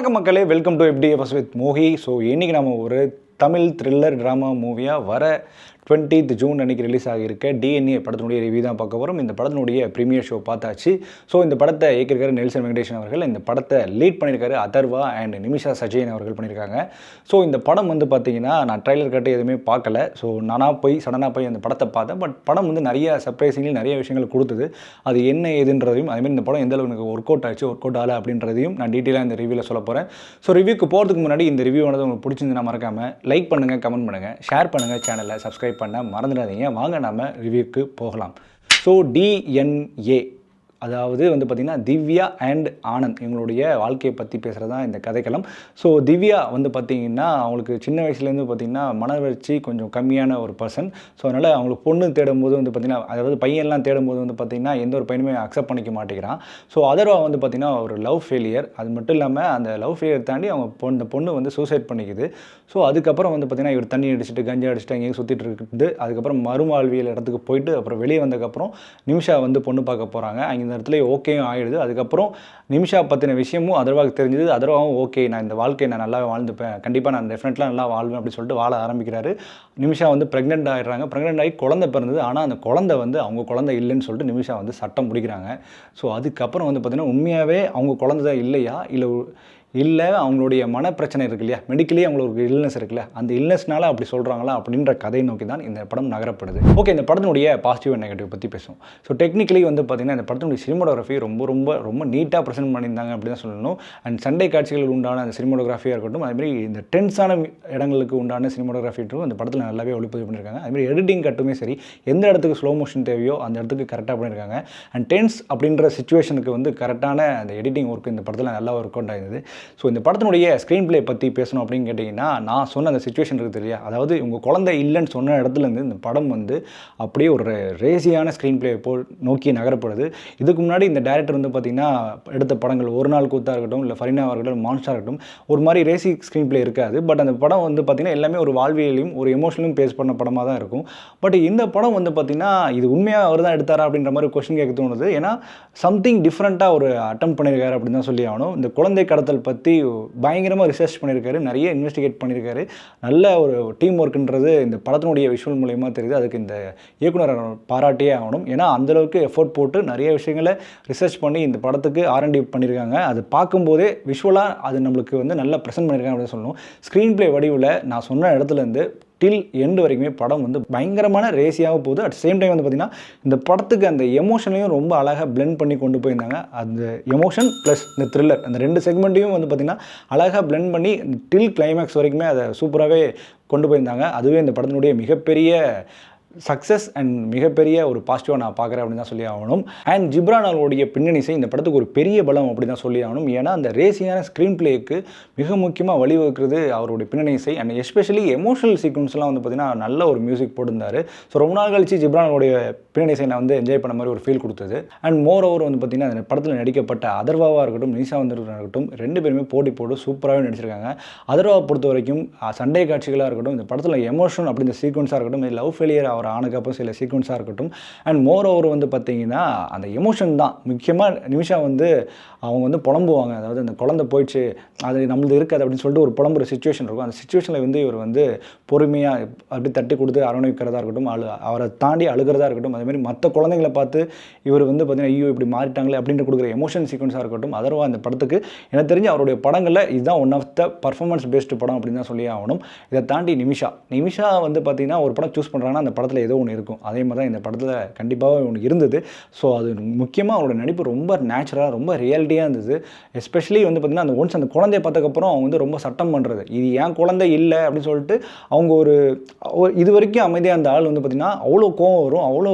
வணக்கம் மக்களே, welcome to FDFS with Mohi. So இன்றைக்கி நம்ம ஒரு தமிழ் த்ரில்லர் ட்ராமா மூவியாக வர 20th ஜூன் அன்றைக்கி ரிலீஸ் ஆகியிருக்க DNA படத்தினுடைய ரிவ்யூ தான் பார்க்க போகிறோம். இந்த படத்தினுடைய ப்ரீமியர் ஷோ பார்த்தாச்சு. ஸோ இந்த படத்தை இயக்கியிருக்காரு நெல்சன் வெங்கடேஷன் அவர்கள். இந்த படத்தை லீட் பண்ணியிருக்காரு அதர்வா அண்ட் நிமிஷா சஜயன் அவர்கள் பண்ணியிருக்காங்க. ஸோ இந்த படம் வந்து பார்த்திங்கன்னா நான் ட்ரைலர் கட்டு எதுவுமே பார்க்கல. ஸோ சடனாக போய் அந்த படத்தை பார்த்தேன். பட் படம் வந்து நிறைய சர்ப்ரைசிங்லி நிறைய விஷயங்கள் கொடுத்தது. அது என்ன ஏதுன்றதையும் அதேமாதிரி இந்த படம் எந்த அளவுக்கு ஒர்க் அவுட் ஆச்சு, ஒர்க் அவுட் ஆகலை அப்படின்றதையும் நான் டீட்டெயிலாக இந்த ரிவ்யூவில் சொல்ல போகிறேன். ஸோ ரிவ்யூக்கு போகிறதுக்கு முன்னாடி இந்த ரிவ்யூ ஆனது உங்களுக்கு பிடிச்சிருந்துன்னா மறக்காமல் லைக் பண்ணுங்கள், கமெண்ட் பண்ணுங்கள், ஷேர் பண்ணுங்கள், சேனலை சப்ஸ்கிரைப் பண்ண மறந்துடாதீங்க. வாங்க நம்ம ரிவ்யூக்கு போகலாம். ஸோ DNA அதாவது வந்து பார்த்திங்கன்னா திவ்யா அண்ட் ஆனந்த் இவங்களுடைய வாழ்க்கையை பற்றி பேசுகிறது தான் இந்த கதைக்களம். ஸோ திவ்யா வந்து பார்த்திங்கன்னா அவங்களுக்கு சின்ன வயசுலேருந்து பார்த்திங்கன்னா மனவளர்ச்சி கொஞ்சம் கம்மியான ஒரு பர்சன். ஸோ அதனால் அவங்களுக்கு பொண்ணு தேடும்போது வந்து பார்த்திங்கன்னா அதாவது பையன்லாம் தேடும்போது வந்து பார்த்திங்கன்னா எந்த ஒரு பையனுமே அக்செப்ட் பண்ணிக்க மாட்டேங்கிறான். ஸோ அதர்வா வந்து பார்த்திங்கன்னா ஒரு லவ் ஃபெயிலியர். அது மட்டும் இல்லாமல் அந்த லவ் ஃபெயிலியர் தாண்டி அந்த பொண்ணு வந்து சூசைட் பண்ணிக்குது. ஸோ அதுக்கப்புறம் வந்து பார்த்திங்கன்னா இவர் தண்ணி அடிச்சுட்டு கஞ்சா அடிச்சுட்டு அங்கேயும் சுற்றிட்டு இருக்குது. அதுக்கப்புறம் மறுவாழ்வியல் இடத்துக்கு போயிட்டு அப்புறம் வெளியே வந்ததுக்கப்புறம் நிமிஷா வந்து பொண்ணு பார்க்க போகிறாங்க. அங்கே இந்த இடத்துல ஓகேயும் ஆகிடுது. அதுக்கப்புறம் நிமிஷா பற்றின விஷயமும் அதர்வாவுக்கு தெரிஞ்சது. அதர்வாவும் ஓகே, நான் இந்த வாழ்க்கையை நான் நல்லா வாழ்ந்துப்பேன், கண்டிப்பாக நான் டெஃபினெட்லாம் நல்லா வாழ்வேன் அப்படின்னு சொல்லிட்டு வாழ ஆரம்பிக்கிறாரு. நிமிஷா வந்து ப்ரெக்னென்ட் ஆகிடுறாங்க. ப்ரெக்னென்ட் ஆகி குழந்தை பிறந்தது. ஆனால் அந்த குழந்தை வந்து அவங்க குழந்தை இல்லைன்னு சொல்லிட்டு நிமிஷா வந்து சட்டம் பிடிக்கிறாங்க. ஸோ அதுக்கப்புறம் வந்து பார்த்திங்கன்னா உண்மையாகவே அவங்க குழந்தை தான் இல்லையா இல்லை அவங்களுடைய மனப்பிரச்சனை இருக்கு இல்லையா, மெடிக்கலி அவங்களுக்கு ஒரு இல்னஸ் இருக்குல்ல, அந்த இல்னஸ்னால அப்படி சொல்கிறாங்களா அப்படின்ற கதையை நோக்கி தான் இந்த படம் நகரப்படுது. ஓகே, இந்த படத்தினுடைய பாசிட்டிவ் அண்ட் நெகட்டிவ் பற்றி பேசுவோம். ஸோ டெக்னிக்கலி வந்து பார்த்திங்கன்னா இந்த படத்தினுடைய சினிமோகிராஃபி ரொம்ப ரொம்ப ரொம்ப நீட்டாக ப்ரெசென்ட் பண்ணியிருந்தாங்க அப்படி தான் சொல்லணும். அண்ட் சண்டை காட்சிகள் உண்டான அந்த சினிமோகிராஃபியாக இருக்கட்டும், அதுமாதிரி இந்த டென்ஸான இடங்களுக்கு உண்டான சினிமோகிராஃபிட்டும் அந்த படத்தில் நல்லாவே ஒளிப்பதிவு பண்ணியிருக்காங்க. அதுமாதிரி எடிட்டிங் கட்டுமே சரி, எந்த இடத்துக்கு ஸ்லோ மோஷன் தேவையோ அந்த இடத்துக்கு கரெக்டாக பண்ணியிருக்காங்க. அண்ட் டென்ஸ் அப்படின்ற சிச்சுவேஷனுக்கு வந்து கரெக்டான அந்த எடிட்டிங் ஒர்க் இந்த படத்தில் நல்லா ஒர்க் அவுட் ஆகிருந்தது. ஸோ இந்த படத்தினுடைய ஸ்க்ரீன் பிளே பற்றி பேசணும் அப்படின்னு கேட்டிங்கன்னா, நான் சொன்ன அந்த சிச்சுவேஷன் இருக்குது இல்லையா, அதாவது உங்கள் குழந்தை இல்லைன்னு சொன்ன இடத்துலேருந்து இந்த படம் வந்து அப்படியே ஒரு ரேசியான ஸ்க்ரீன் பிளே நோக்கி நகரப்படுது. இதுக்கு முன்னாடி இந்த டேரக்டர் வந்து பார்த்திங்கன்னா எடுத்த படங்கள் ஒரு நாள் கூத்தாக இருக்கட்டும், இல்லை ஃபரினாவாக இருக்கட்டும், மான்ஸ்டாக இருக்கட்டும், ஒரு மாதிரி ரேசி ஸ்க்ரீன் பிளே இருக்காது. பட் அந்த படம் வந்து பார்த்திங்கன்னா எல்லாமே ஒரு வாழ்வியலையும் ஒரு எமோஷனலும் பேஸ் பண்ண படமாக தான் இருக்கும். பட் இந்த படம் வந்து பார்த்திங்கன்னா இது உண்மையாக அவர் தான் எடுத்தாரா அப்படின்ற மாதிரி கொஸ்டின் கேட்க தோணுது. ஏன்னா சம்திங் டிஃப்ரெண்ட்டாக ஒரு அட்டம் பண்ணியிருக்காரு அப்படின்னு தான் சொல்லி ஆகணும். இந்த குழந்தை கடத்தல் பற்றி பயங்கரமாக ரிசர்ச் பண்ணியிருக்காரு, நிறைய இன்வெஸ்டிகேட் பண்ணியிருக்காரு. நல்ல ஒரு டீம் ஒர்க்குன்றது இந்த படத்தினுடைய விஷுவல் மூலயமா தெரியுது. அதுக்கு இந்த இயக்குனர் பாராட்டியே ஆகணும். ஏன்னா அந்தளவுக்கு எஃபோர்ட் போட்டு நிறைய விஷயங்களை ரிசர்ச் பண்ணி இந்த படத்துக்கு R&D பண்ணியிருக்காங்க. அது பார்க்கும்போதே விஷுவலாக அது நம்மளுக்கு வந்து நல்லா ப்ரெசென்ட் பண்ணியிருக்காங்க அப்படின்னு சொல்லணும். ஸ்க்ரீன் பிளே வடிவில் நான் சொன்ன இடத்துலேருந்து டில் எண்டு வரைக்குமே படம் வந்து பயங்கரமான ரேசியாக போகுது. அட் சேம் டைம் வந்து பார்த்திங்கன்னா இந்த படத்துக்கு அந்த எமோஷனையும் ரொம்ப அழகாக பிளெண்ட் பண்ணி கொண்டு போயிருந்தாங்க. அந்த எமோஷன் ப்ளஸ் இந்த த்ரில்லர் அந்த ரெண்டு செக்மெண்ட்டையும் வந்து பார்த்திங்கன்னா அழகாக பிளெண்ட் பண்ணி டில் கிளைமேக்ஸ் வரைக்குமே அதை சூப்பராகவே கொண்டு போயிருந்தாங்க. அதுவே இந்த படத்தினுடைய மிகப்பெரிய சக்ஸஸ் அண்ட் மிகப்பெரிய ஒரு பாசிட்டிவாக நான் பார்க்குறேன் அப்படின்னு தான் சொல்லி ஆகணும். அண்ட் ஜிப்ரான் அவர்களுடைய பின்னணிசை இந்த படத்துக்கு ஒரு பெரிய பலம் அப்படி தான் சொல்லி ஆகணும். ஏன்னா அந்த ரேசியான ஸ்க்ரீன் பிளேக்கு மிக முக்கியமாக வழிவகுக்கிறது அவருடைய பின்னணிசை. அண்ட் எஸ்பெஷலி எமோஷனல் சீக்வன்ஸ்லாம் வந்து பார்த்திங்கன்னா நல்ல ஒரு மியூசிக் போட்டிருந்தார். ஸோ ரொம்ப நாள் கழிச்சு ஜிப்ரான் அவருடைய பின்னணிசை நான் வந்து என்ஜாய் பண்ண மாதிரி ஒரு ஃபீல் கொடுத்தது. அண்ட் மோர் ஓவர் வந்து பார்த்திங்கன்னா அந்த படத்தில் நடிக்கப்பட்ட அதர்வாவாக இருக்கட்டும், நிஷா இருக்கட்டும், ரெண்டு பேருமே போட்டி போட்டு சூப்பராகவே நடிச்சிருக்காங்க. அதர்வாவை பொறுத்த வரைக்கும் சண்டை காட்சிகளாக இருக்கட்டும், இந்த படத்தில் எமோஷன் அப்படி இந்த சீக்வன்ஸாக இருக்கட்டும், இந்த லவ் ஃபெயிலியர் அவர் ஆனதுக்கப்புறம் சில சீக்வன்ஸாக இருக்கட்டும், அண்ட் மோர் ஓவர் வந்து பார்த்திங்கன்னா அந்த எமோஷன் தான் முக்கியமாக. நிமிஷா வந்து அவங்க வந்து புலம்புவாங்க, அதாவது அந்த குழந்தை போயிடுச்சு, அது நம்மளுக்கு இருக்காது அப்படின்னு சொல்லிட்டு ஒரு புலம்புற சிச்சுவேஷன் இருக்கும். அந்த சிச்சுவேஷனில் வந்து இவர் வந்து பொறுமையாக அப்படி தட்டி கொடுத்து அரவணைக்கிறதா இருக்கட்டும், அவரை தாண்டி அழுகிறதா இருக்கட்டும், அதேமாதிரி மற்ற குழந்தைங்களை பார்த்து இவர் வந்து பார்த்திங்கன்னா ஐயோ இப்படி மாறிட்டாங்களே அப்படின்ட்டு கொடுக்குற எமோஷன் சீக்வன்ஸாக இருக்கட்டும். அதர்வா இந்த படத்துக்கு எனக்கு தெரிஞ்சு அவருடைய படங்களில் இதுதான் one of the performance based படம் அப்படின்னு தான் சொல்லி ஆகணும். இதை தாண்டி நிமிஷா வந்து பார்த்திங்கன்னா ஒரு படம் சூஸ் பண்ணுறாங்கன்னா அந்த படத்தில் ஏதோ ஒன்று இருக்கும். அதே மாதிரி தான் இந்த படத்தில் கண்டிப்பாக ஒன்று இருந்தது. ஸோ அது முக்கியமாக அவரோட நடிப்பு ரொம்ப நேச்சுரலாக ரொம்ப ரியாலிட்டியாக இருந்தது. எஸ்பெஷலி வந்து பார்த்திங்கன்னா அந்த ஒன்ஸ் அந்த குழந்தைய பார்த்ததுக்கப்புறம் அவங்க வந்து ரொம்ப சட்டம் பண்ணுறது, இது ஏன் குழந்தை இல்லை அப்படின்னு சொல்லிட்டு அவங்க ஒரு இது வரைக்கும் அமைதியாக அந்த ஆள் வந்து பார்த்திங்கன்னா அவ்வளோ கோவம் வரும், அவ்வளோ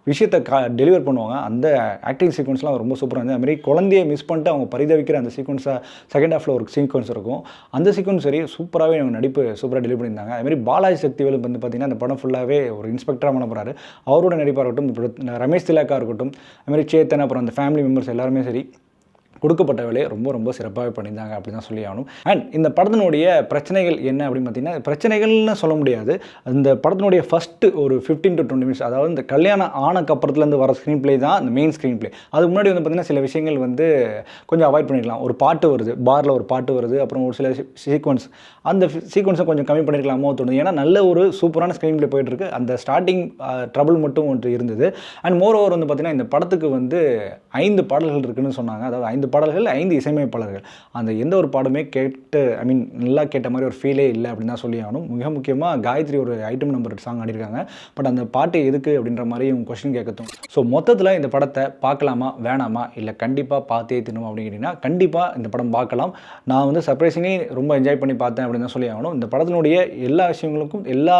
விஷயத்தை டெலிவர் பண்ணுவாங்க. அந்த ஆக்டிங் சீக்வன்ஸ்லாம் ரொம்ப சூப்பராக இருந்தது. அதுமாதிரி குழந்தையை மிஸ் பண்ணிட்டு அவங்க பரிதவிக்கிற அந்த சீக்வன்ஸாக செகண்ட் ஹாஃபில் ஒரு சீக்வன்ஸ் இருக்கும். அந்த சீக்வன்ஸ் சரி சூப்பராகவே அவங்க நடிப்பு சூப்பராக டெலிவர் பண்ணியிருந்தாங்க. அதுமாதிரி பாலாஜி சக்திவேல் வந்து பார்த்திங்கன்னா அந்த படம் ஃபுல்லாகவே ஒரு இன்ஸ்பெக்டராக பண்ண போகிறாரு. அவரோட நடிப்பாக இருக்கட்டும், ரமேஷ் திலாக்கா இருக்கட்டும், அதுமாதிரி சேத்தன், அப்புறம் அந்த ஃபேமிலி மெம்பர்ஸ் எல்லாருமே சரி கொடுக்கப்பட்ட வேலையை ரொம்ப ரொம்ப சிறப்பாகவே பண்ணியிருந்தாங்க அப்படி தான் சொல்லி ஆகணும். அண்ட் இந்த படத்தினுடைய பிரச்சனைகள் என்ன அப்படின்னு பார்த்தீங்கன்னா, பிரச்சனைகள்னு சொல்ல முடியாது. இந்த படத்தினுடைய ஃபஸ்ட்டு ஒரு 15 to 20 மினிட்ஸ், அதாவது இந்த கல்யாணம் ஆனக்கப்புறத்துலேருந்து வர ஸ்க்ரீன் ப்ளே தான் இந்த மெயின் ஸ்க்ரீன் ப்ளே. அதுக்கு முன்னாடி வந்து பார்த்திங்கன்னா சில விஷயங்கள் வந்து கொஞ்சம் அவாய்ட் பண்ணிக்கலாம். ஒரு பாட்டு வருது, பாரில் ஒரு பாட்டு வருது, அப்புறம் ஒரு சில சீக்வன்ஸ், அந்த சீக்வன்ஸை கொஞ்சம் கம்மி பண்ணியிருக்கலாமோ தோணுது. ஏன்னா நல்ல ஒரு சூப்பரான ஸ்க்ரீன் ப்ளே போயிட்டுருக்கு. அந்த ஸ்டார்டிங் ட்ரபிள் மட்டும் ஒன்று இருந்தது. அண்ட் மோர் ஓவர் வந்து பார்த்திங்கன்னா இந்த படத்துக்கு வந்து 5 பாடல்கள் இருக்குதுன்னு சொன்னாங்க. அதாவது 5 பாடல்கள், 5 இசையமைப்பாளர்கள். அந்த எந்த ஒரு பாடுமே கேட்டு நல்லா கேட்ட மாதிரி ஒரு ஃபீலே இல்லை அப்படின்னு தான் சொல்லி ஆகணும். மிக முக்கியமாக காயத்ரி ஒரு ஐட்டம் நம்பர் சாங் ஆடிருக்காங்க. பட் அந்த பாட்டு எதுக்கு அப்படின்ற மாதிரி இவங்க கொஸ்டின் கேட்கட்டும். ஸோ மொத்தத்தில் இந்த படத்தை பார்க்கலாமா வேணாமா, இல்லை கண்டிப்பாக பார்த்தே தின்னும் அப்படின்னு கேட்டிங்கன்னா கண்டிப்பாக இந்த படம் பார்க்கலாம். நான் வந்து சர்ப்ரைசிங்லி ரொம்ப என்ஜாய் பண்ணி பார்த்தேன் அப்படின்னு தான் சொல்லி ஆகணும். இந்த படத்தினுடைய எல்லா விஷயங்களுக்கும் எல்லா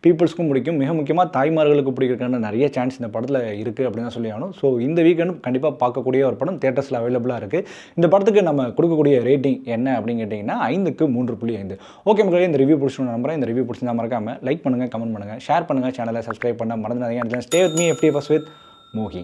பீப்புள்ஸ்க்கும் பிடிக்கும். மிக முக்கியமாக தாய்மார்களுக்கு பிடிக்கிறதுக்கான நிறைய சான்ஸ் இந்த படத்தில் இருக்குது அப்படின்னு தான் சொல்லி ஆகணும். ஸோ இந்த வீக்கெண்ட் கண்டிப்பாக பார்க்கக்கூடிய ஒரு படம் தியேட்டர்ஸில் அவைலபிளாக இருக்குது. இந்த படத்துக்கு நம்ம கொடுக்கக்கூடிய ரேட்டிங் என்ன அப்படின்னு கேட்டிங்கன்னா 5க்கு 3.5. ஓகே மக்களே, இந்த ரிவ்யூ பிடிச்சிருந்த நம்புறேன். இந்த ரிவ்யூ பிடிச்சிருந்தா மறக்காமல் லைக் பண்ணுங்கள், கமெண்ட் பண்ணுங்கள், ஷேர் பண்ணுங்கள், சேனலை சப்ஸ்கிரைப் பண்ண மறந்துடாதீங்க. Stay with me FTFS with மோகி.